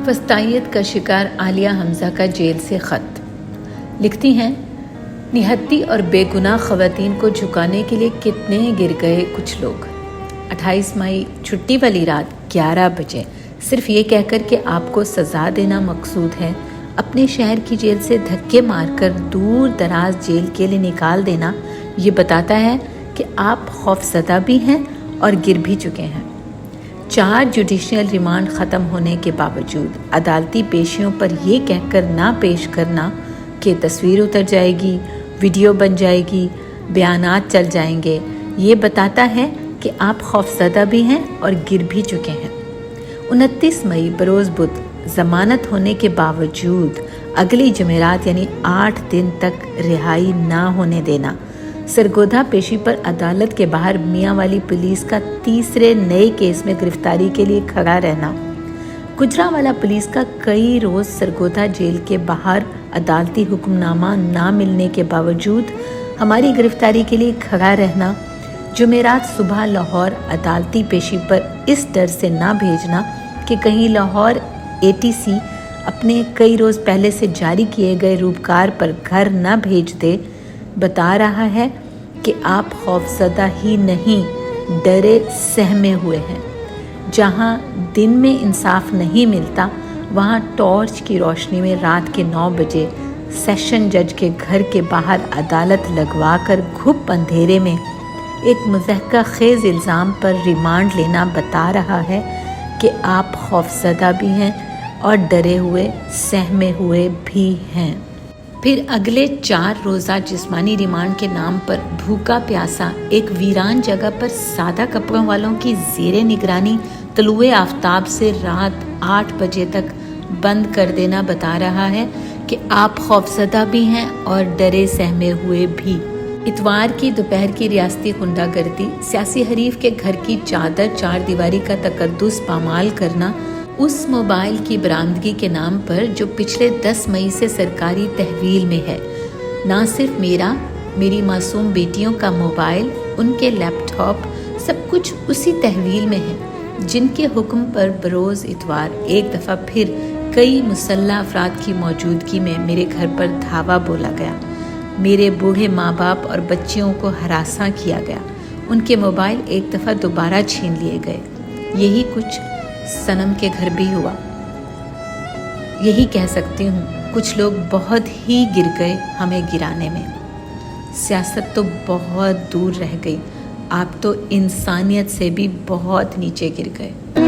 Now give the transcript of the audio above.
वस्तायत का शिकार आलिया हमजा का जेल से ख़त। लिखती हैं, निहत्ती और बेगुनाह ख़वातीन को झुकाने के लिए कितने गिर गए कुछ लोग। 28 मई छुट्टी वाली रात 11 बजे सिर्फ ये कहकर कि आपको सज़ा देना मकसूद है, अपने शहर की जेल से धक्के मारकर दूर दराज जेल के लिए निकाल देना ये बताता है कि आप खौफज़दा भी हैं और गिर भी चुके हैं। 4 जुडिशियल रिमांड ख़त्म होने के बावजूद अदालती पेशियों पर यह कहकर ना पेश करना कि तस्वीर उतर जाएगी, वीडियो बन जाएगी, बयानात चल जाएंगे, ये बताता है कि आप खौफज़दा भी हैं और गिर भी चुके हैं। 29 मई बरोज़ बुध ज़मानत होने के बावजूद अगली जुमेरात यानी 8 दिन तक रिहाई ना होने देना, सरगोधा पेशी पर अदालत के बाहर मियांवाली पुलिस का तीसरे नए केस में गिरफ्तारी के लिए खड़ा रहना, गुजरांवाला पुलिस का कई रोज़ सरगोधा जेल के बाहर अदालती हुक्मनामा ना मिलने के बावजूद हमारी गिरफ्तारी के लिए खड़ा रहना, जुमेरात सुबह लाहौर अदालती पेशी पर इस डर से ना भेजना कि कहीं लाहौर ATC अपने कई रोज़ पहले से जारी किए गए रूपकार पर घर न भेज दे, बता रहा है कि आप खौफज़दा ही नहीं, डरे सहमे हुए हैं। जहां दिन में इंसाफ नहीं मिलता, वहां टॉर्च की रोशनी में रात के 9 बजे सेशन जज के घर के बाहर अदालत लगवाकर घुप अंधेरे में एक मुज़हका खेज़ इल्ज़ाम पर रिमांड लेना बता रहा है कि आप खौफज़दा भी हैं और डरे हुए सहमे हुए भी हैं। फिर अगले 4 रोज़ा जिस्मानी रिमांड के नाम पर भूखा प्यासा एक वीरान जगह पर सादा कपड़ों वालों की ज़ेरे निगरानी तलुए आफ्ताब से रात 8 बजे तक बंद कर देना बता रहा है कि आप खौफज़दा भी हैं और डरे सहमे हुए भी। इतवार की दोपहर की रियासती गुंडागर्दी, सियासी हरीफ के घर की चादर 4 दीवारी का तकद्दुस पामाल करना, उस मोबाइल की बरामदगी के नाम पर जो पिछले 10 मई से सरकारी तहवील में है। ना सिर्फ मेरी मासूम बेटियों का मोबाइल, उनके लैपटॉप, सब कुछ उसी तहवील में है जिनके हुक्म पर बरोज़ इतवार एक दफ़ा फिर कई मुसल्लह अफराद की मौजूदगी में मेरे घर पर धावा बोला गया। मेरे बूढ़े माँ बाप और बच्चियों को हरासा किया गया। उनके मोबाइल एक दफ़ा दोबारा छीन लिए गए। यही कुछ सनम के घर भी हुआ। यही कह सकती हूँ, कुछ लोग बहुत ही गिर गए हमें गिराने में। सियासत तो बहुत दूर रह गई, आप तो इंसानियत से भी बहुत नीचे गिर गए।